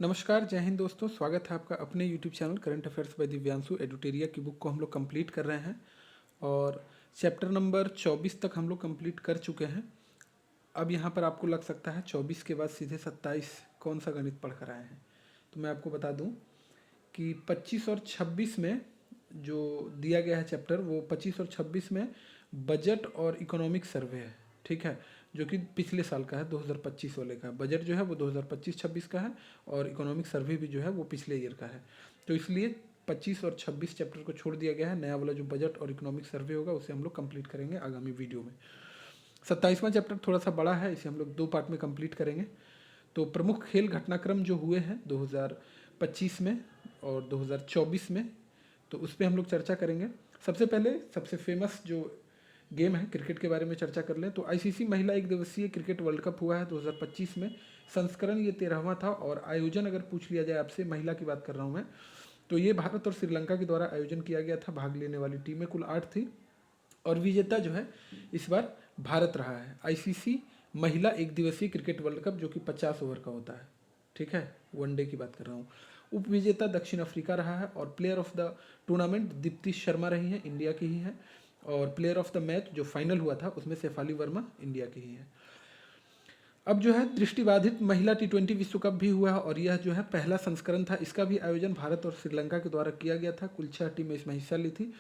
नमस्कार, जय हिंद दोस्तों। स्वागत है आपका अपने YouTube channel current affairs by Divyanshu Eduteria की बुक को हम लोग कंप्लीट कर रहे हैं और चैप्टर नंबर 24 तक हम लोग कंप्लीट कर चुके हैं। अब यहाँ पर आपको लग सकता है 24 के बाद सीधे 27 कौन सा गणित पढ़ कर आए हैं। तो मैं आपको बता दूँ कि 25 और 26 में जो दिया गया है चैप्टर, वो 25 और 26 में बजट और इकोनॉमिक सर्वे है, ठीक है, जो कि पिछले साल का है, 2025 वाले का। बजट जो है वो 2025-26 का है और इकोनॉमिक सर्वे भी जो है वो पिछले ईयर का है। तो इसलिए 25 और 26 चैप्टर को छोड़ दिया गया है। नया वाला जो बजट और इकोनॉमिक सर्वे होगा उसे हम लोग कंप्लीट करेंगे आगामी वीडियो में। 27वां चैप्टर थोड़ा सा बड़ा है, इसे हम लोग 2 पार्ट में कंप्लीट करेंगे। तो प्रमुख खेल घटनाक्रम जो हुए हैं 2025 में और 2024 में, तो उस पर हम लोग चर्चा करेंगे। सबसे पहले सबसे फेमस जो गेम है क्रिकेट के बारे में चर्चा कर लें तो आईसीसी महिला एक दिवसीय क्रिकेट वर्ल्ड कप हुआ है 2025 में। संस्करण ये 13वां था और आयोजन अगर पूछ लिया जाए आपसे, महिला की बात कर रहा हूँ मैं, तो ये भारत और श्रीलंका के द्वारा आयोजन किया गया था। भाग लेने वाली टीमें कुल 8 थी और विजेता जो है इस बार भारत रहा है। आईसीसी महिला एक दिवसीय क्रिकेट वर्ल्ड कप जो कि 50 ओवर का होता है, ठीक है, वनडे की बात कर रहा हूँ। उप विजेता दक्षिण अफ्रीका रहा है और player of the tournament Deepti Sharma रही है, इंडिया की ही है। और प्लेयर ऑफ द मैच जो फाइनल हुआ था उसमें शेफाली वर्मा इंडिया की ही है। अब जो है दृष्टिबाधित महिला टी20 विश्व कप भी हुआ है और यह जो है पहला संस्करण था। इसका भी आयोजन भारत और श्रीलंका के द्वारा किया गया था। कुल 6 टीमें इसमें हिस्सा ली थी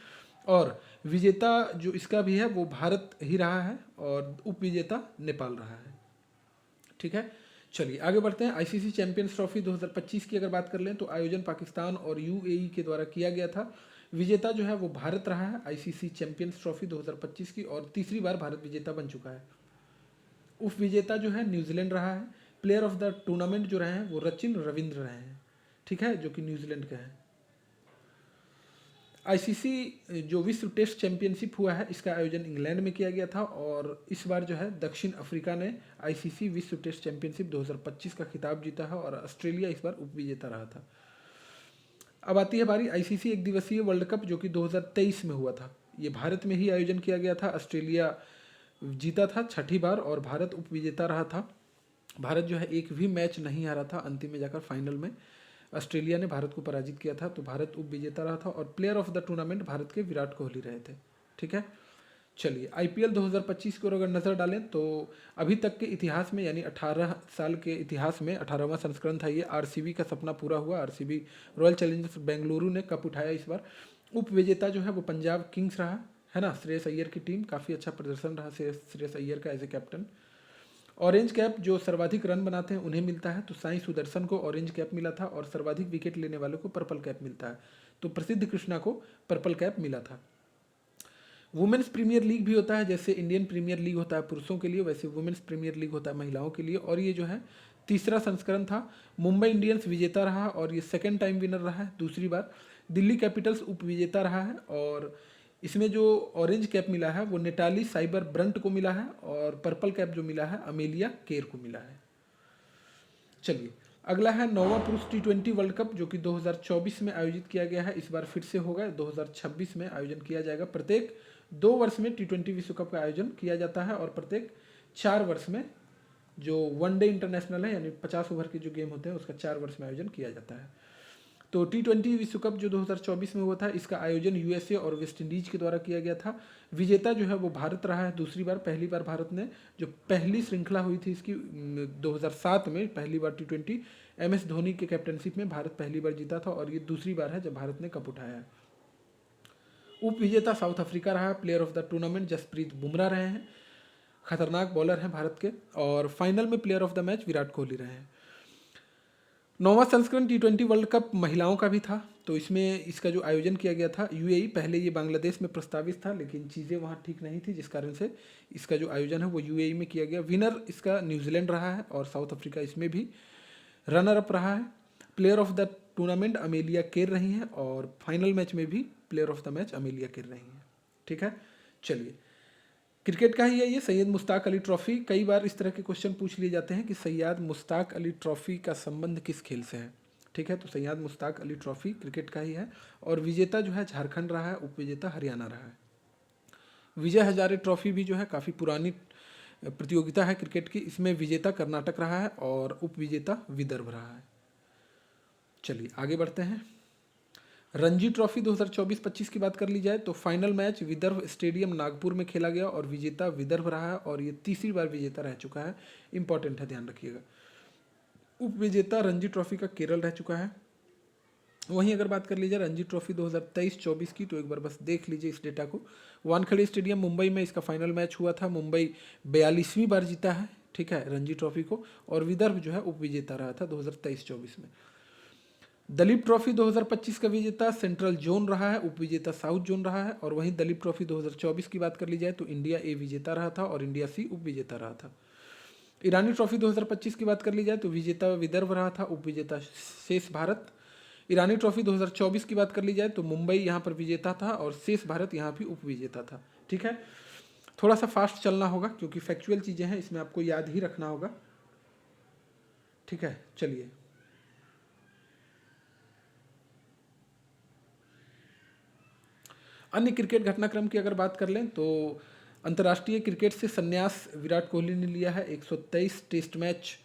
और विजेता जो इसका भी है वो भारत ही रहा है और उप विजेता नेपाल रहा है, ठीक है। चलिए आगे बढ़ते हैं। आईसीसी चैंपियंस ट्रॉफी 2025 की अगर बात कर लें तो आयोजन पाकिस्तान और यूएई के द्वारा किया गया था। विजेता जो है वो भारत रहा है आईसीसी चैंपियंस ट्रॉफी 2025 की और तीसरी बार भारत विजेता बन चुका है। उप विजेता जो है न्यूजीलैंड रहा है। प्लेयर ऑफ द टूर्नामेंट जो रहे हैं वो रचिन रविंद्र रहे हैं, ठीक है, जो कि न्यूजीलैंड के हैं। आईसीसी जो विश्व टेस्ट चैंपियनशिप हुआ है इसका आयोजन इंग्लैंड में किया गया था और इस बार जो है दक्षिण अफ्रीका ने आईसीसी विश्व टेस्ट चैंपियनशिप 2025 का खिताब जीता है और ऑस्ट्रेलिया इस बार उप विजेता रहा था। अब आती है बारी आईसीसी एक दिवसीय वर्ल्ड कप जो कि 2023 में हुआ था। ये भारत में ही आयोजन किया गया था। ऑस्ट्रेलिया जीता था 6ठी बार और भारत उप विजेता रहा था। भारत जो है एक भी मैच नहीं हारा था। अंतिम में जाकर फाइनल में ऑस्ट्रेलिया ने भारत को पराजित किया था, तो भारत उप विजेता रहा था और player of the tournament Bharat के विराट कोहली रहे थे, ठीक है। चलिए आईपीएल 2025 को अगर नज़र डालें तो अभी तक के इतिहास में, यानी 18 साल के इतिहास में 18वां संस्करण था ये। आरसीबी का सपना पूरा हुआ। आरसीबी रॉयल चैलेंजर्स बेंगलुरु ने कप उठाया इस बार। उप विजेता जो है वो पंजाब किंग्स रहा है ना। श्रेयस अय्यर की टीम, काफ़ी अच्छा प्रदर्शन रहा श्रेयस अय्यर का as a captain. Orange cap जो सर्वाधिक रन बनाते हैं उन्हें मिलता है, तो साई सुदर्शन को ऑरेंज कैप मिला था और सर्वाधिक विकेट लेने वालों को पर्पल कैप मिलता है, तो प्रसिद्ध कृष्णा को पर्पल कैप मिला था। वुमेन्स प्रीमियर लीग भी होता है, जैसे इंडियन प्रीमियर लीग होता है पुरुषों के लिए, वैसे वुमेन्स प्रीमियर लीग होता है महिलाओं के लिए और ये जो है तीसरा संस्करण था। मुंबई इंडियंस विजेता रहा और ये सेकेंड टाइम विनर रहा है, दूसरी बार। दिल्ली कैपिटल्स उप विजेता रहा है और इसमें जो ऑरेंज कैप मिला है वो नेटाली साइबर ब्रंट को मिला है और पर्पल कैप जो मिला है अमेलिया केर को मिला है। चलिए अगला है 9वां पुरुष टी20 वर्ल्ड कप जो कि 2024 में आयोजित किया गया है। इस बार फिर से होगा, 2026 में आयोजन किया जाएगा। प्रत्येक 2 वर्ष में टी20 विश्व कप का आयोजन किया जाता है और प्रत्येक 4 वर्ष में जो वनडे इंटरनेशनल है, यानी 50 ओवर के जो गेम होते हैं उसका 4 वर्ष में आयोजन किया जाता है। तो टी20 विश्व कप जो 2024 में हुआ था इसका आयोजन यूएसए और वेस्ट इंडीज के द्वारा किया गया था। विजेता जो है वो भारत रहा है दूसरी बार। पहली बार भारत ने, जो पहली श्रृंखला हुई थी इसकी 2007 में पहली बार टी20, एमएस धोनी के कैप्टनशिप में भारत पहली बार जीता था और ये दूसरी बार है जब भारत ने कप उठाया है। उप विजेता साउथ अफ्रीका रहा। Player of the tournament Jasprit Bumrah रहे हैं, खतरनाक बॉलर हैं भारत के। और फाइनल में player of the match Virat Kohli रहे हैं। 9वां संस्करण टी20 वर्ल्ड कप महिलाओं का भी था, तो इसमें इसका जो आयोजन किया गया था यूएई, पहले ये बांग्लादेश में प्रस्तावित था लेकिन चीज़ें वहाँ ठीक नहीं थी जिस कारण से इसका जो आयोजन है वो यूएई में किया गया। विनर इसका न्यूजीलैंड रहा है और साउथ अफ्रीका इसमें भी रनर अप रहा है। Player of the tournament Amelia Kerr रही हैं और फाइनल मैच में भी player of the match Amelia Kerr रही हैं, ठीक है। चलिए क्रिकेट का ही है ये, सैयद मुश्ताक अली ट्रॉफी। कई बार इस तरह के क्वेश्चन पूछ लिए जाते हैं कि सैयद मुश्ताक अली ट्रॉफी का संबंध किस खेल से है, ठीक है। तो सैयद मुश्ताक अली ट्रॉफी क्रिकेट का ही है और विजेता जो है झारखंड रहा है, उप विजेता हरियाणा रहा है। विजय हजारे ट्रॉफी भी जो है काफ़ी पुरानी प्रतियोगिता है क्रिकेट की। इसमें विजेता कर्नाटक रहा है और उप विजेता विदर्भ रहा है। चलिए आगे बढ़ते हैं। रणजी ट्रॉफी 2024-25 की बात कर ली जाए तो final match Vidarbha stadium Nagpur में खेला गया और विजेता विदर्भ रहा है और ये तीसरी बार विजेता रह चुका है। इंपॉर्टेंट है, ध्यान रखिएगा। उप विजेता रणजी ट्रॉफी का केरल रह चुका है। वहीं अगर बात कर लीजिए रणजी ट्रॉफी 2023-24 की, तो एक बार बस देख लीजिए इस डेटा को। वानखेड़े स्टेडियम मुंबई में इसका फाइनल मैच हुआ था। मुंबई 42वीं बार जीता है, ठीक है, रणजी ट्रॉफी को, और विदर्भ जो है उप विजेता रहा था 2023-24 में। दलीप ट्रॉफी 2025 का विजेता सेंट्रल जोन रहा है, उप विजेता साउथ जोन रहा है। और वहीं दलीप ट्रॉफी 2024 की बात कर ली जाए तो इंडिया ए विजेता रहा था और इंडिया सी उप विजेता रहा था। ईरानी ट्रॉफी 2025 की बात कर ली जाए तो विजेता विदर्भ रहा था, उप विजेता शेष भारत। ईरानी ट्रॉफी 2024 की बात कर ली जाए तो मुंबई यहाँ पर विजेता था और शेष भारत यहाँ भी उप विजेता था। ठीक है, थोड़ा सा फास्ट चलना होगा क्योंकि फैक्चुअल चीज़ें हैं, इसमें आपको याद ही रखना होगा। ठीक है, चलिए अन्य क्रिकेट घटनाक्रम की अगर बात कर लें तो अंतर्राष्ट्रीय क्रिकेट से संन्यास विराट कोहली ने लिया है। 123 टेस्ट मैच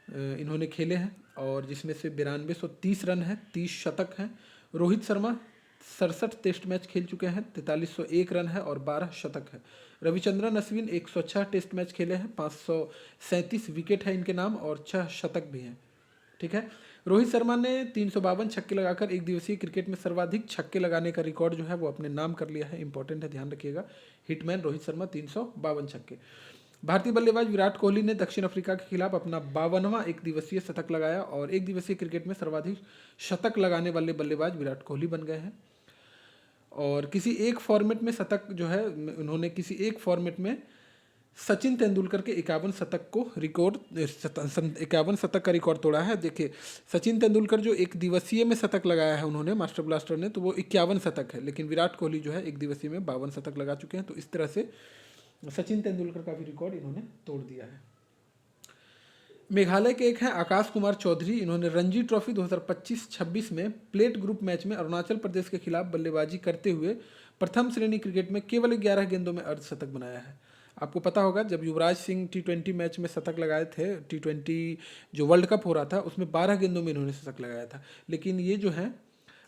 इन्होंने खेले हैं और जिसमें से 9230 रन है, 30 शतक हैं। रोहित शर्मा 67 टेस्ट मैच खेल चुके हैं, 4301 रन है और 12 शतक है। रविचंद्रन अश्विन 106 टेस्ट मैच खेले हैं, 537 विकेट है इनके नाम और 6 शतक भी हैं। ठीक है, रोहित शर्मा ने 352 छक्के लगाकर एक दिवसीय क्रिकेट में सर्वाधिक छक्के लगाने का रिकॉर्ड जो है वो अपने नाम कर लिया है। इंपॉर्टेंट है, ध्यान रखिएगा। हिटमैन रोहित शर्मा 352 छक्के। भारतीय बल्लेबाज विराट कोहली ने दक्षिण अफ्रीका के खिलाफ अपना 52वां एक दिवसीय शतक लगाया और एक दिवसीय क्रिकेट में सर्वाधिक शतक लगाने वाले बल्लेबाज विराट कोहली बन गए हैं। और किसी एक फॉर्मेट में शतक जो है उन्होंने किसी एक फॉर्मेट में सचिन तेंदुलकर के 51 शतक को रिकॉर्ड 51 शतक का रिकॉर्ड तोड़ा है। देखिए, सचिन तेंदुलकर जो एक दिवसीय में शतक लगाया है उन्होंने, मास्टर ब्लास्टर ने, तो वो 51 शतक है, लेकिन विराट कोहली जो है एक दिवसीय में 52 शतक लगा चुके हैं। तो इस तरह से सचिन तेंदुलकर का भी रिकॉर्ड इन्होंने तोड़ दिया है। मेघालय के एक हैं आकाश कुमार चौधरी, इन्होंने रणजी ट्रॉफी 2025-26 में प्लेट ग्रुप मैच में अरुणाचल प्रदेश के खिलाफ बल्लेबाजी करते हुए प्रथम श्रेणी क्रिकेट में केवल 11 गेंदों में अर्धशतक बनाया है। आपको पता होगा जब युवराज सिंह T20 मैच में शतक लगाए थे, T20 जो वर्ल्ड कप हो रहा था उसमें 12 गेंदों में इन्होंने शतक लगाया था, लेकिन ये जो है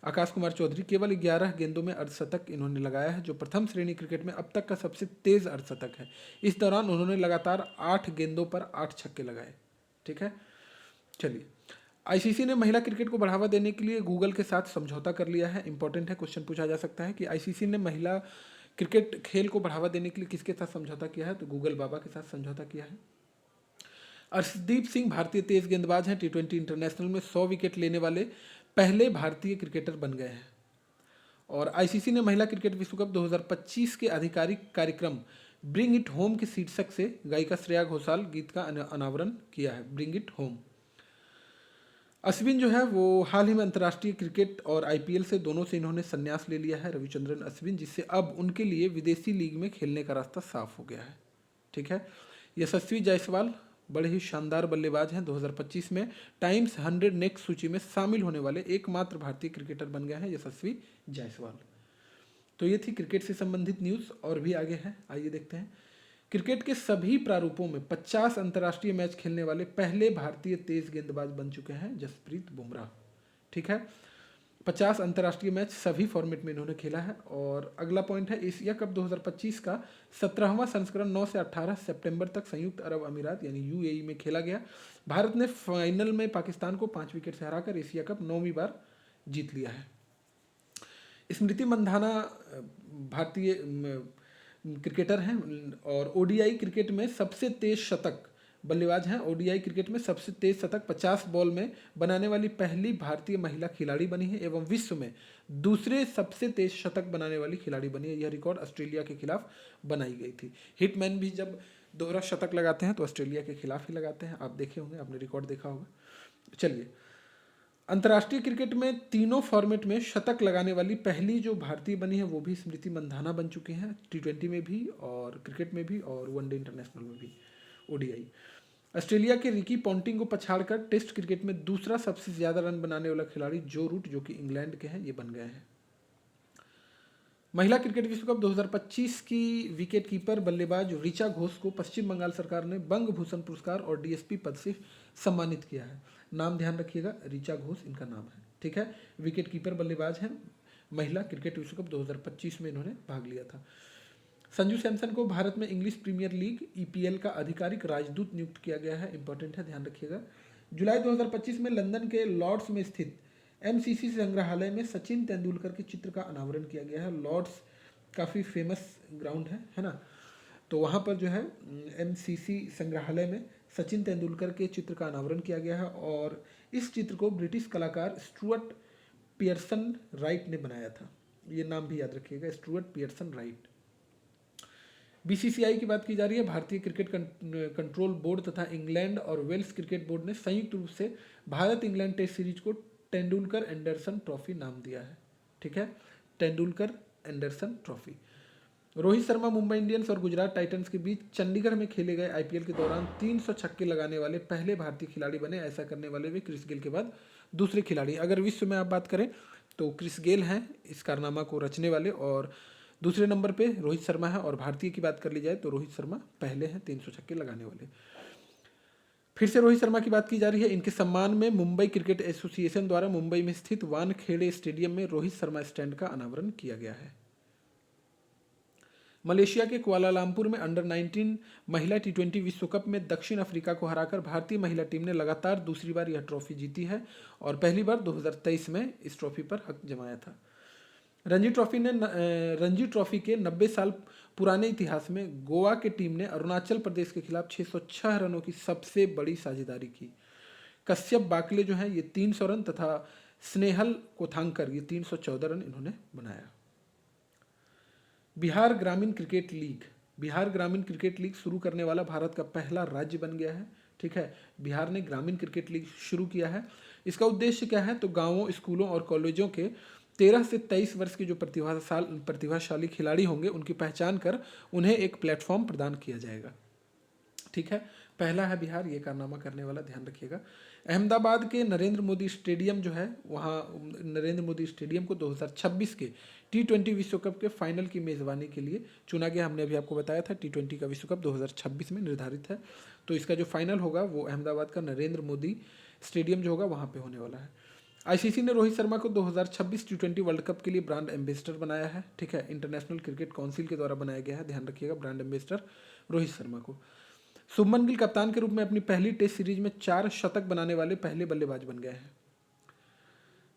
आकाश कुमार चौधरी केवल 11 गेंदों में अर्धशतक इन्होंने लगाया है, जो प्रथम श्रेणी क्रिकेट में अब तक का सबसे तेज अर्धशतक है। इस दौरान उन्होंने लगातार 8 गेंदों पर 8 छक्के लगाए। ठीक है, चलिए आईसीसी ने महिला क्रिकेट को बढ़ावा देने के लिए गूगल के साथ समझौता कर लिया है। इंपॉर्टेंट है, क्वेश्चन पूछा जा सकता है कि आईसीसी ने महिला क्रिकेट खेल को बढ़ावा देने के लिए किसके साथ समझौता किया है, तो गूगल बाबा के साथ समझौता किया है। अर्शदीप सिंह भारतीय तेज गेंदबाज हैं, T20 इंटरनेशनल में 100 विकेट लेने वाले पहले भारतीय क्रिकेटर बन गए हैं। और आईसीसी ने महिला क्रिकेट विश्व कप 2025 के आधिकारिक कार्यक्रम ब्रिंग इट होम के शीर्षक से गायिका श्रेया घोषाल गीत का अनावरण किया है, ब्रिंग इट होम। अश्विन जो है वो हाल ही में अंतर्राष्ट्रीय क्रिकेट और आईपीएल से दोनों से इन्होंने संन्यास ले लिया है, रविचंद्रन अश्विन, जिससे अब उनके लिए विदेशी लीग में खेलने का रास्ता साफ हो गया है। ठीक है, यशस्वी जायसवाल बड़े ही शानदार बल्लेबाज हैं। 2025 में टाइम्स 100 नेक्स्ट सूची में शामिल होने वाले एकमात्र भारतीय क्रिकेटर बन गए हैं यशस्वी जायसवाल। तो ये थी क्रिकेट से संबंधित न्यूज़, और भी आगे है, आइए देखते हैं। क्रिकेट के सभी प्रारूपों में 50 अंतर्राष्ट्रीय मैच खेलने वाले पहले भारतीय तेज गेंदबाज बन चुके हैं जसप्रीत बुमराह। ठीक है, 50 अंतर्राष्ट्रीय मैच सभी फॉर्मेट में इन्होंने खेला है। और अगला पॉइंट है एशिया कप 2025 का 17वां संस्करण 9 से 18 सितंबर तक संयुक्त अरब अमीरात यानी यूएई में खेला गया। भारत ने फाइनल में पाकिस्तान को 5 विकेट से हराकर एशिया कप 9वीं बार जीत लिया है। स्मृति मंधाना भारतीय क्रिकेटर हैं और ओडीआई क्रिकेट में सबसे तेज शतक बल्लेबाज हैं। ओडीआई क्रिकेट में सबसे तेज शतक 50 बॉल में बनाने वाली पहली भारतीय महिला खिलाड़ी बनी है एवं विश्व में दूसरे सबसे तेज शतक बनाने वाली खिलाड़ी बनी है। यह रिकॉर्ड ऑस्ट्रेलिया के खिलाफ बनाई गई थी। हिटमैन भी जब दोहरा शतक लगाते हैं तो ऑस्ट्रेलिया के खिलाफ ही लगाते हैं, आप देखे होंगे, आपने रिकॉर्ड देखा होगा। चलिए, अंतर्राष्ट्रीय क्रिकेट में तीनों फॉर्मेट में शतक लगाने वाली पहली जो भारतीय बनी है वो भी स्मृति मंधाना बन चुके हैं, T20 में भी और क्रिकेट में भी और वनडे इंटरनेशनल में भी, ओडीआई। ऑस्ट्रेलिया के रिकी पॉन्टिंग को पछाड़कर टेस्ट क्रिकेट में दूसरा सबसे ज़्यादा रन बनाने वाला खिलाड़ी जो रूट, जो कि इंग्लैंड के हैं, ये बन गए हैं। महिला क्रिकेट विश्व कप 2025 की विकेट कीपर बल्लेबाज ऋचा घोष को पश्चिम बंगाल सरकार ने बंग भूषण पुरस्कार और डीएसपी पद से सम्मानित किया है। नाम ध्यान रखिएगा, ऋचा घोष इनका नाम है, ठीक है। विकेट कीपर बल्लेबाज हैं, महिला क्रिकेट विश्व कप 2025 में इन्होंने भाग लिया था। संजू सैमसन को भारत में इंग्लिश प्रीमियर लीग ईपीएल का आधिकारिक राजदूत नियुक्त किया गया है, इंपॉर्टेंट है, ध्यान रखिएगा। जुलाई 2025 में लंदन के लॉर्ड्स में स्थित एमसीसी संग्रहालय में सचिन तेंदुलकर के चित्र का अनावरण किया गया है। लॉर्ड्स काफ़ी फेमस ग्राउंड है ना। तो वहाँ पर जो है एमसीसी संग्रहालय में सचिन तेंदुलकर के चित्र का अनावरण किया गया है और इस चित्र को ब्रिटिश कलाकार स्टुअर्ट पियर्सन राइट ने बनाया था। ये नाम भी याद रखिएगा, स्टुअर्ट पियर्सन राइट। बीसीसीआई की बात की जा रही है, भारतीय क्रिकेट कंट्रोल बोर्ड तथा इंग्लैंड और वेल्स क्रिकेट बोर्ड ने संयुक्त रूप से भारत इंग्लैंड टेस्ट सीरीज को तेंदुलकर एंडरसन ट्रॉफी नाम दिया है, ठीक है, Tendulkar Anderson trophy. Rohit Sharma Mumbai Indians और गुजरात टाइटंस के बीच चंडीगढ़ में खेले गए आईपीएल के दौरान 300 छक्के लगाने वाले पहले भारतीय खिलाड़ी बने। ऐसा करने वाले वे क्रिस गेल के बाद दूसरे खिलाड़ी। अगर विश्व में आप बात करें तो क्रिस गेल हैं इस कारनामा को रचने वाले और दूसरे नंबर पे रोहित शर्मा है, और भारतीय की बात कर ली जाए तो रोहित शर्मा पहले हैं 300 छक्के लगाने वाले। फिर से रोहित शर्मा की बात की जा रही है। इनके सम्मान में मुंबई क्रिकेट एसोसिएशन द्वारा मुंबई में स्थित वानखेड़े स्टेडियम में रोहित शर्मा स्टैंड का अनावरण किया गया है। मलेशिया के कुआलालंपुर में अंडर 19 महिला टी20 विश्व कप में दक्षिण अफ्रीका को हराकर भारतीय महिला टीम ने लगातार दूसरी बार यह ट्रॉफी जीती है और पहली बार 2023 में इस ट्रॉफी पर हक जमाया था। रणजी ट्रॉफी के 90 साल पुराने इतिहास में गोवा के टीम ने अरुणाचल प्रदेश के खिलाफ 606 रनों की सबसे बड़ी साझेदारी की। कश्यप बाकले जो हैं ये 300 रन तथा स्नेहल कोथांकर ये 314 रन इन्होंने बनाया। बिहार ग्रामीण क्रिकेट लीग शुरू करने वाला भारत का पहला राज्य बन गया है, ठीक है। बिहार ने ग्रामीण क्रिकेट लीग शुरू किया है। इसका उद्देश्य क्या है, तो गांवों, स्कूलों और कॉलेजों के 13 से 23 वर्ष के जो प्रतिभाशाली खिलाड़ी होंगे उनकी पहचान कर उन्हें एक प्लेटफॉर्म प्रदान किया जाएगा, ठीक है। पहला है बिहार ये कारनामा करने वाला, ध्यान रखिएगा। अहमदाबाद के नरेंद्र मोदी स्टेडियम जो है वहाँ नरेंद्र मोदी स्टेडियम को 2026 के टी20 विश्व कप के फाइनल की मेज़बानी के लिए चुना गया। हमने अभी आपको बताया था टी20 का विश्व कप 2026 में निर्धारित है, तो इसका जो फाइनल होगा वो अहमदाबाद का नरेंद्र मोदी स्टेडियम जो होगा वहाँ पे होने वाला है। आईसीसी ने रोहित शर्मा को 2026 टी20 वर्ल्ड कप के लिए ब्रांड एम्बेसडर बनाया है, ठीक है। इंटरनेशनल क्रिकेट काउंसिल के द्वारा बनाया गया है, ध्यान रखिएगा, ब्रांड एम्बेसडर रोहित शर्मा को। शुभमन गिल कप्तान के रूप में अपनी पहली टेस्ट सीरीज में 4 शतक बनाने वाले पहले बल्लेबाज बन गए हैं।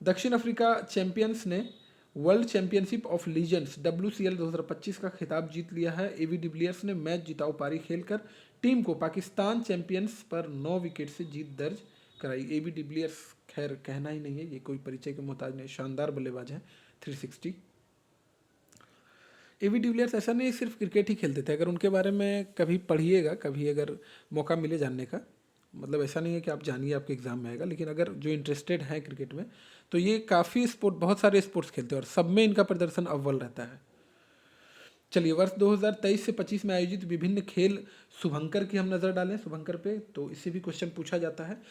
दक्षिण अफ्रीका चैंपियंस ने world championship of legends WCL 2025 का खिताब जीत लिया है। एवी डिविलियर्स ने मैच जिताऊ पारी खेलकर टीम को पाकिस्तान चैंपियंस पर 9 विकेट से जीत दर्ज कराई। एवी डिविलियर्स खैर कहना ही नहीं है, ये कोई परिचय के मोहताज नहीं, शानदार बल्लेबाज हैं 360। एवी डिविलियर्स ऐसा नहीं सिर्फ क्रिकेट ही खेलते थे, अगर उनके बारे में कभी पढ़िएगा, कभी अगर मौका मिले जानने का, मतलब ऐसा नहीं है कि आप जानिए आपके एग्जाम में आएगा, लेकिन अगर जो इंटरेस्टेड हैं क्रिकेट में तो ये काफ़ी बहुत सारे स्पोर्ट्स खेलते हैं और सब में इनका प्रदर्शन अव्वल रहता है। चलिए, वर्ष 2023 से 25 में आयोजित विभिन्न खेल शुभंकर की हम नज़र डालें, शुभंकर पे, तो इससे भी क्वेश्चन पूछा जाता है।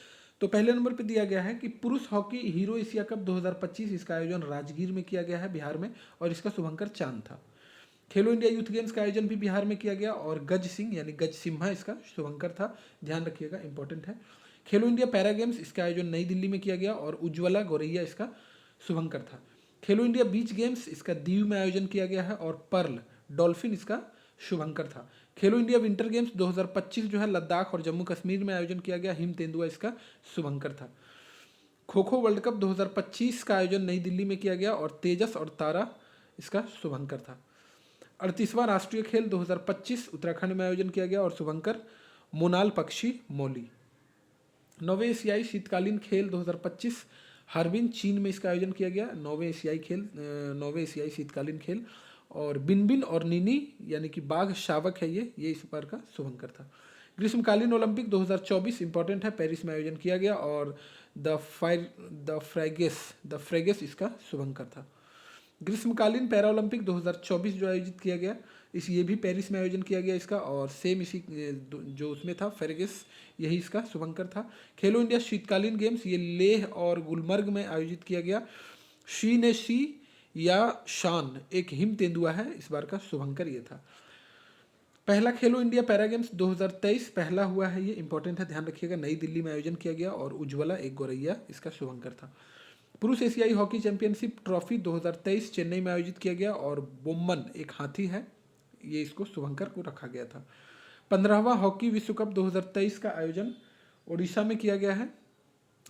तो पहले नंबर पे दिया गया है कि पुरुष हॉकी हीरो एशिया कप 2025, इसका आयोजन राजगीर में किया गया है बिहार में, और इसका शुभंकर चांद था। खेलो इंडिया यूथ गेम्स का आयोजन भी बिहार में किया गया और गज सिंह यानी गज सिम्हा इसका शुभंकर था, ध्यान रखिएगा, इंपॉर्टेंट है। खेलो इंडिया पैरा गेम्स इसका आयोजन नई दिल्ली में किया गया और उज्ज्वला गौरैया इसका शुभंकर था। खेलो इंडिया बीच गेम्स इसका दीव में आयोजन किया गया है और पर्ल डॉल्फिन इसका शुभंकर था। खेलो इंडिया विंटर गेम्स 2025 जो है लद्दाख और जम्मू कश्मीर में आयोजन किया गया, हिम तेंदुआ इसका शुभंकर था। खो खो वर्ल्ड कप 2025 का आयोजन नई दिल्ली में किया गया और तेजस और तारा इसका शुभंकर था। 38वां राष्ट्रीय खेल 2025 उत्तराखंड में आयोजन किया गया और शुभंकर मोनाल पक्षी मौली। 9वें एशियाई शीतकालीन खेल 2025 हार्बिन चीन में इसका आयोजन किया गया, 9वें एशियाई शीतकालीन खेल, और बिनबिन और नीनी यानी कि बाघ शावक है ये इस बार का शुभंकर था। ग्रीष्मकालीन ओलंपिक 2024 इंपॉर्टेंट है, पेरिस में आयोजन किया गया और द फ्रेगेस इसका शुभंकर था। ग्रीष्मकालीन पैरा ओलंपिक 2024 जो आयोजित किया गया ये भी पेरिस में आयोजन किया गया इसका, और सेम इसी जो उसमें था फेरगिस यही इसका शुभंकर था। खेलो इंडिया शीतकालीन गेम्स ये लेह और गुलमर्ग में आयोजित किया गया। शी ने शी या शान एक हिम तेंदुआ है, इस बार का शुभंकर ये था। पहला खेलो इंडिया पैरा गेम्स 2023 पहला हुआ है, ये इंपॉर्टेंट है, ध्यान रखिएगा। नई दिल्ली में आयोजन किया गया और उज्ज्वला एक गोरैया इसका शुभंकर था। पुरुष एशियाई हॉकी चैंपियनशिप ट्रॉफी 2023 चेन्नई में आयोजित किया गया और बोम्मन एक हाथी है, ये इसको शुभंकर को रखा गया था। 15वां हॉकी विश्व कप 2023 का आयोजन ओडिशा में किया गया है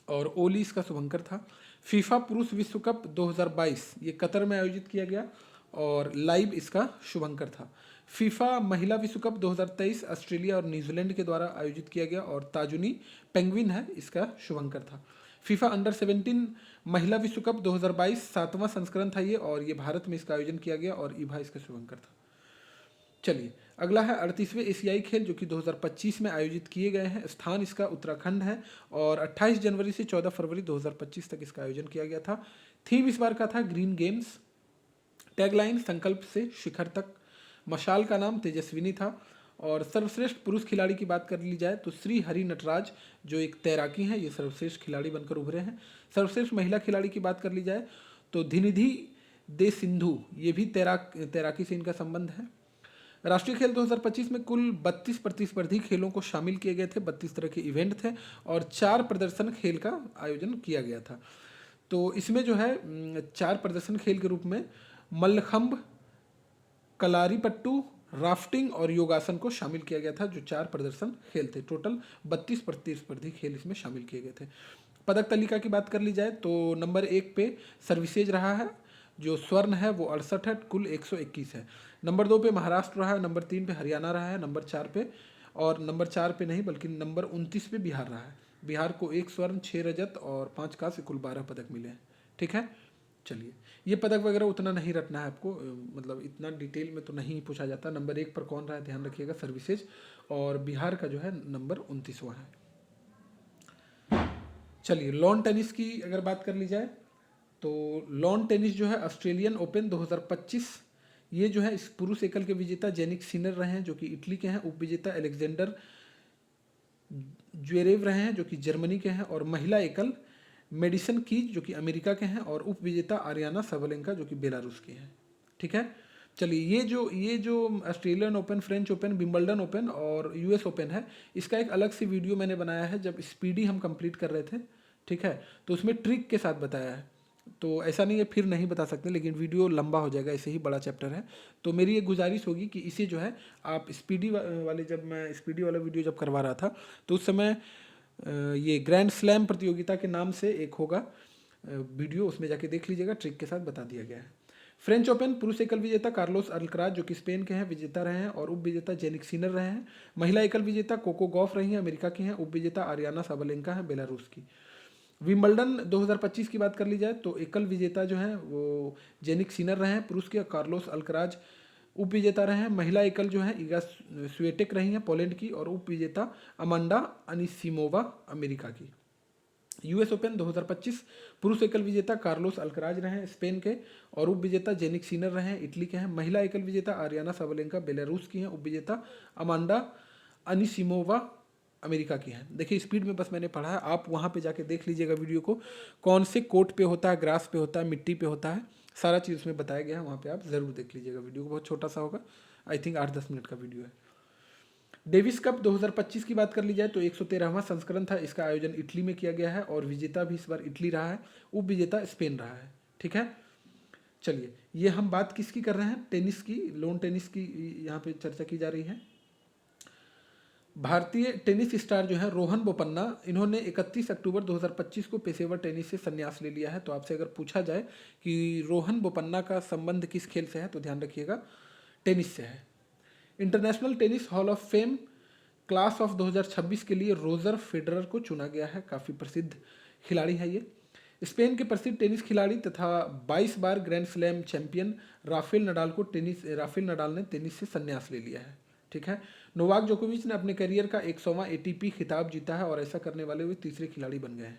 और ओली इसका शुभंकर था। फीफा पुरुष विश्व कप 2022 ये कतर में आयोजित किया गया और लाइव इसका शुभंकर था। फीफा महिला विश्व कप 2023 ऑस्ट्रेलिया और न्यूजीलैंड के द्वारा आयोजित किया गया और ताजुनी पेंगुइन है इसका शुभंकर था। फीफा अंडर 17 महिला विश्व कप 2022 7वां संस्करण था ये, और ये भारत में इसका आयोजन किया गया और ईभा इसका शुभंकर था। चलिए अगला है 38वें एशियाई खेल जो कि 2025 में आयोजित किए गए हैं। स्थान इसका उत्तराखंड है और 28 जनवरी से 14 फरवरी 2025 तक इसका आयोजन किया गया था। थीम इस बार का था ग्रीन गेम्स। टैगलाइन संकल्प से शिखर तक। मशाल का नाम तेजस्विनी था। और सर्वश्रेष्ठ पुरुष खिलाड़ी की बात कर ली जाए तो श्री हरि नटराज जो एक तैराकी हैं, ये सर्वश्रेष्ठ खिलाड़ी बनकर उभरे हैं। सर्वश्रेष्ठ महिला खिलाड़ी की बात कर ली जाए तो धिनिधि दे सिंधु, ये भी तैराकी से इनका संबंध है। राष्ट्रीय खेल 2025 में कुल 32 प्रतिस्पर्धी खेलों को शामिल किए गए थे, 32 तरह के इवेंट थे और 4 प्रदर्शन खेल का आयोजन किया गया था। तो इसमें जो है 4 प्रदर्शन खेल के रूप में मल्लखंब, कलारीपट्टू, राफ्टिंग और योगासन को शामिल किया गया था, जो 4 प्रदर्शन खेल थे। टोटल 32 प्रतिस्पर्धी खेल इसमें शामिल किए गए थे। पदक तालिका की बात कर ली जाए तो नंबर 1 पे सर्विसेज रहा है, जो स्वर्ण है वो 68 है, कुल 121 है। नंबर 2 पे महाराष्ट्र रहा है, नंबर 3 पे हरियाणा रहा है, नंबर 4 पे, और नंबर 4 पे नहीं बल्कि नंबर 29 पे बिहार रहा है। बिहार को 1 स्वर्ण, 6 रजत और 5 कांस्य, कुल 12 पदक मिले हैं। ठीक है, चलिए ये पदक वगैरह उतना नहीं रटना है आपको, मतलब इतना डिटेल में तो नहीं पूछा जाता। नंबर 1 पर कौन रहा है ध्यान रखिएगा, सर्विसेज, और बिहार का जो है नंबर 29वां है। चलिए लॉन टेनिस की अगर बात कर ली जाए तो लॉन टेनिस जो है ऑस्ट्रेलियन ओपन 2025, ये जो है इस पुरुष एकल के विजेता जेनिक सिनर रहे हैं जो कि इटली के हैं। उप विजेता अलेक्जेंडर ज्वेरेव रहे हैं जो कि जर्मनी के हैं। और महिला एकल मेडिसन कीज जो कि अमेरिका के हैं। और उप विजेता आरियाना सबलेंका जो कि बेलारूस की हैं। ठीक है, चलिए ये जो Australian open, French open, Wimbledon open और यूएस ओपन है, इसका एक अलग से वीडियो मैंने बनाया है जब स्पीडी हम कंप्लीट कर रहे थे। ठीक है, तो उसमें ट्रिक के साथ बताया है, तो ऐसा नहीं है फिर नहीं बता सकते, लेकिन वीडियो लंबा हो जाएगा, ऐसे ही बड़ा चैप्टर है। तो मेरी एक गुजारिश होगी कि इसे जो है आप स्पीडी वाले, जब मैं स्पीडी वाला वीडियो जब करवा रहा था तो उस समय ये ग्रैंड स्लैम प्रतियोगिता के नाम से एक होगा वीडियो, उसमें जाके देख लीजिएगा, ट्रिक के साथ बता दिया गया है। फ्रेंच ओपन पुरुष एकल विजेता कार्लोस अल्कराज जो कि स्पेन के हैं, विजेता रहे हैं और उप विजेता जेनिक सिनर रहे हैं। महिला एकल विजेता कोको गॉफ रही हैं, अमेरिका की हैं। उप विजेता आरियाना साबालेंका है, बेलारूस की। विंबलडन 2025 की बात कर ली जाए तो एकल विजेता जो है वो जेनिक सिनर रहे हैं पुरुष के, कार्लोस अल्कराज उप विजेता रहे हैं। महिला एकल जो है इगा स्वेटेक रही हैं, पोलैंड की। और उप विजेता अमांडा अनिसिमोवा, अमेरिका की। यूएस ओपन 2025 पुरुष एकल विजेता कार्लोस अल्कराज रहे हैं, स्पेन के। और उप विजेता जेनिक सिनर रहे हैं, इटली के हैं। महिला एकल विजेता आरियाना साबालेंका, बेलारूस की हैं। उप विजेता अमांडा अनिसिमोवा, अमेरिका की हैं। देखिए स्पीड में बस मैंने पढ़ा है, आप वहाँ पे जाके देख लीजिएगा वीडियो को, कौन से कोर्ट पे होता है, ग्रास पे होता है, मिट्टी पे होता है, सारा चीज़ उसमें बताया गया है। वहाँ पे आप ज़रूर देख लीजिएगा वीडियो को, बहुत छोटा सा होगा, आई थिंक 8-10 मिनट का वीडियो है। डेविस कप 2025 की बात कर ली जाए तो 113वां संस्करण था, इसका आयोजन इटली में किया गया है और विजेता भी इस बार इटली रहा है, उप विजेता स्पेन रहा है। ठीक है, चलिए ये हम बात किसकी कर रहे हैं, टेनिस की, लॉन टेनिस की यहाँ पे चर्चा की जा रही है। भारतीय टेनिस स्टार जो है रोहन बोपन्ना, इन्होंने 31 अक्टूबर 2025 को पेशेवर टेनिस से संन्यास ले लिया है। तो आपसे अगर पूछा जाए कि रोहन बोपन्ना का संबंध किस खेल से है तो ध्यान रखिएगा टेनिस से है। International tennis hall of fame class of 2026 के लिए रोजर फेडरर को चुना गया है, काफ़ी प्रसिद्ध खिलाड़ी है ये। स्पेन के प्रसिद्ध टेनिस खिलाड़ी तथा 22 बार grand slam champion Rafael Nadal ने टेनिस से संन्यास ले लिया है। ठीक है, नोवाक जोकोविच ने अपने करियर का 100वां एटीपी खिताब जीता है और ऐसा करने वाले वे तीसरे खिलाड़ी बन गए हैं।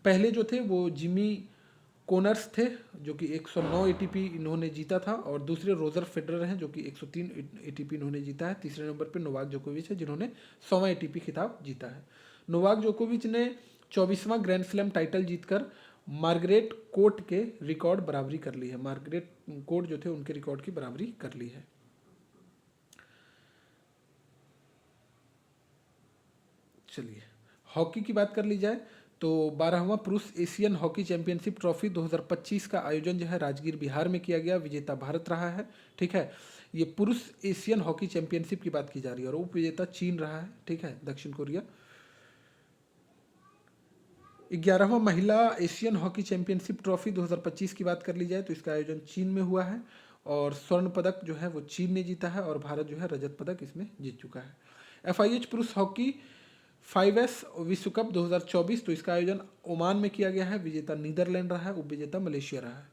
पहले जो थे वो जिमी कोनर्स थे जो कि 109 एटीपी इन्होंने जीता था, और दूसरे रोजर फेडरर हैं जो कि 103 एटीपी इन्होंने जीता है। तीसरे नंबर पर नोवाक जोकोविच है जिन्होंने 100वां एटीपी खिताब जीता है। नोवाक जोकोविच ने 24वां ग्रैंड स्लैम टाइटल जीतकर मार्गरेट कोर्ट के रिकॉर्ड बराबरी कर ली है। मार्गरेट कोर्ट जो थे उनके रिकॉर्ड की बराबरी कर ली है। चलिए, हॉकी की बात कर ली जाए तो 12वां पुरुष एशियन हॉकी चैंपियनशिप ट्रॉफी 2025 का आयोजन जो है राजगीर बिहार में किया गया। विजेता भारत रहा है। ठीक है, ये पुरुष एशियन हॉकी चैंपियनशिप की बात की जा रही है और उप विजेता चीन रहा है। ठीक है, दक्षिण कोरिया। 11वां महिला एशियन हॉकी चैंपियनशिप ट्रॉफी 2025 की बात कर ली जाए तो इसका आयोजन चीन में हुआ है और स्वर्ण पदक जो है वो चीन ने जीता है और भारत जो है रजत पदक इसमें जीत चुका है। FIH पुरुष हॉकी 5S विश्व कप 2024 तो इसका आयोजन ओमान में किया गया है। विजेता नीदरलैंड रहा है, उप विजेता मलेशिया रहा है।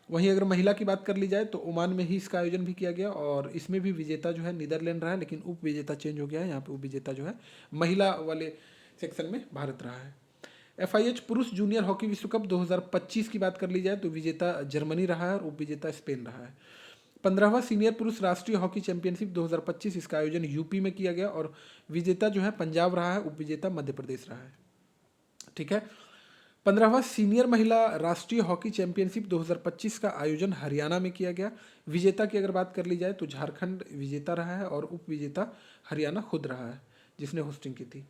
वहीं अगर महिला की बात कर ली जाए तो ओमान में ही इसका आयोजन भी किया गया और इसमें भी विजेता जो है नीदरलैंड रहा है, लेकिन उप विजेता चेंज हो गया है। यहाँ पे उप विजेता जो है महिला वाले सेक्शन में भारत रहा है। FIH पुरुष जूनियर हॉकी विश्व कप 2025 की बात कर ली जाए तो विजेता जर्मनी रहा है और उप विजेता स्पेन रहा है। 15वां सीनियर पुरुष राष्ट्रीय हॉकी चैंपियनशिप 2025 इसका आयोजन यूपी में किया गया और विजेता जो है पंजाब रहा है, उप विजेता मध्य प्रदेश रहा है। ठीक है, 15वां सीनियर महिला राष्ट्रीय हॉकी चैंपियनशिप 2025 का आयोजन हरियाणा में किया गया। विजेता की अगर बात कर ली जाए तो झारखंड विजेता रहा है और उप विजेता हरियाणा खुद रहा है जिसने होस्टिंग की थी।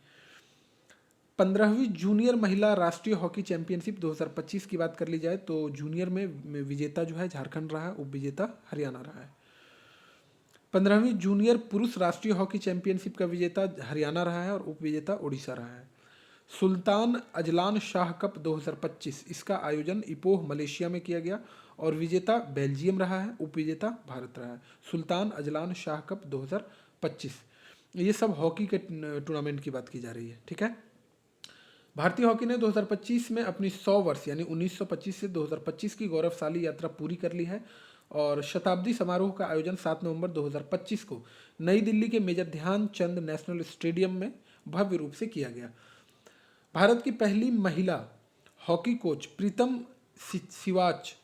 15वीं जूनियर महिला राष्ट्रीय हॉकी चैंपियनशिप 2025 की बात कर ली जाए तो जूनियर में विजेता जो है झारखंड रहा है, उप विजेता हरियाणा रहा है। 15वीं जूनियर पुरुष राष्ट्रीय हॉकी चैंपियनशिप का विजेता हरियाणा रहा है और उप विजेता ओडिशा रहा है। सुल्तान अजलान शाह कप 2025 इसका आयोजन इपोह मलेशिया में किया गया और विजेता बेल्जियम रहा है, उप विजेता भारत रहा है। सुल्तान अजलान शाह कप 2025 ये सब हॉकी के टूर्नामेंट की बात की जा रही है। ठीक है, भारतीय हॉकी ने 2025 में अपनी 100 वर्ष यानी 1925 से 2025 की गौरवशाली यात्रा पूरी कर ली है और शताब्दी समारोह का आयोजन 7 नवंबर 2025 को नई दिल्ली के मेजर ध्यानचंद नेशनल स्टेडियम में भव्य रूप से किया गया। भारत की पहली महिला हॉकी कोच प्रीतम सिवाच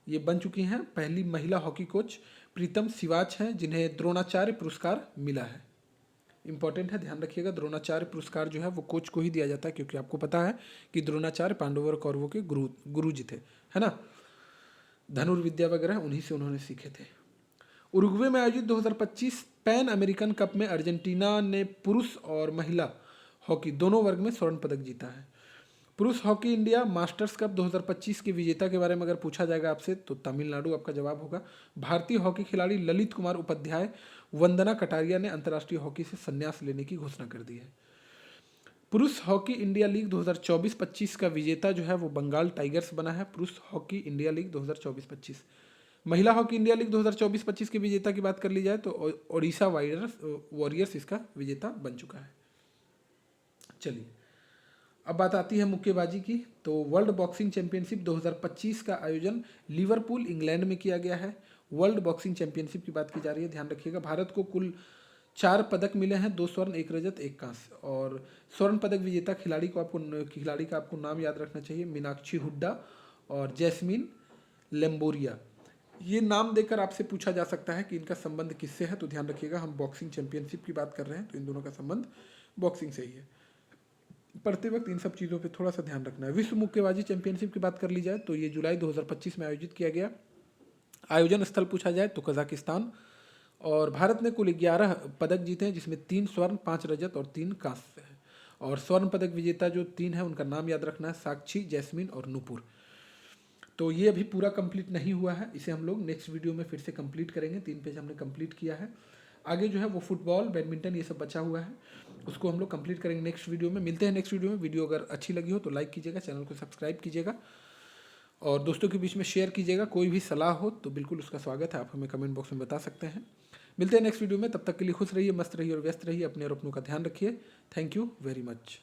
ये बन चुकी हैं। पहली महिला हॉकी कोच प्रीतम सिवाच हैं जिन्हें द्रोणाचार्य पुरस्कार मिला है। इंपॉर्टेंट है, ध्यान रखिएगा, द्रोणाचार्य पुरस्कार जो है वो कोच को ही दिया जाता है क्योंकि आपको पता है कि द्रोणाचार्य पांडवों और कौरवों के गुरु जी थे, है ना। धनुर्विद्या वगैरह उन्हीं से उन्होंने सीखे थे। उरुग्वे में आयोजित 2025 पैन अमेरिकन कप में अर्जेंटीना ने पुरुष और महिला हॉकी दोनों वर्ग में स्वर्ण पदक जीता है। पुरुष हॉकी इंडिया मास्टर्स कप 2025 के विजेता के बारे में अगर पूछा जाएगा आपसे तो तमिलनाडु आपका जवाब होगा। भारतीय हॉकी खिलाड़ी ललित कुमार उपाध्याय वंदना कटारिया ने अंतर्राष्ट्रीय हॉकी से संन्यास लेने की घोषणा कर दी है। पुरुष हॉकी इंडिया लीग 2024-25 का विजेता जो है वो बंगाल टाइगर्स बना है। पुरुष हॉकी इंडिया लीग 2024-25। महिला हॉकी इंडिया लीग 2024-25 के विजेता की बात कर ली जाए तो ओडिशा वॉरियर्स इसका विजेता बन चुका है। चलिए, अब बात आती है मुक्केबाजी की। तो वर्ल्ड बॉक्सिंग चैंपियनशिप 2025 का आयोजन लिवरपूल इंग्लैंड में किया गया है। वर्ल्ड बॉक्सिंग चैंपियनशिप की बात की जा रही है, ध्यान रखिएगा। भारत को कुल 4 पदक मिले हैं, 2 स्वर्ण 1 रजत 1 कांस्य। और स्वर्ण पदक विजेता खिलाड़ी का आपको नाम याद रखना चाहिए, मीनाक्षी हुड्डा और जैस्मिन लेम्बोरिया। ये नाम देकर आपसे पूछा जा सकता है कि इनका संबंध किससे है, तो ध्यान रखिएगा हम बॉक्सिंग चैंपियनशिप की बात कर रहे हैं तो इन दोनों का संबंध बॉक्सिंग से ही है। पढ़ते वक्त इन सब चीज़ों पे थोड़ा सा ध्यान रखना है। विश्व मुक्केबाजी चैंपियनशिप की बात कर ली जाए तो ये जुलाई 2025 में आयोजित किया गया। आयोजन स्थल पूछा जाए तो कजाकिस्तान और भारत ने कुल 11 पदक जीते हैं जिसमें 3 स्वर्ण 5 रजत और 3 कांस्य है। और स्वर्ण पदक विजेता जो 3 है उनका नाम याद रखना है, साक्षी, जैस्मिन और नूपुर। तो ये अभी पूरा कंप्लीट नहीं हुआ है, इसे हम लोग नेक्स्ट वीडियो में फिर से कंप्लीट करेंगे। 3 पेज हमने कंप्लीट किया है। आगे जो है वो फुटबॉल, बैडमिंटन ये सब बचा हुआ है, उसको हम लोग कंप्लीट करेंगे नेक्स्ट वीडियो में। मिलते हैं नेक्स्ट वीडियो में। वीडियो अगर अच्छी लगी हो तो लाइक कीजिएगा, चैनल को सब्सक्राइब कीजिएगा और दोस्तों के बीच में शेयर कीजिएगा। कोई भी सलाह हो तो बिल्कुल उसका स्वागत है, आप हमें कमेंट बॉक्स में बता सकते हैं। मिलते हैं नेक्स्ट वीडियो में, तब तक के लिए खुश रहिए, मस्त रहिए और व्यस्त रहिए। अपने और अपनों का ध्यान रखिए। Thank you very much.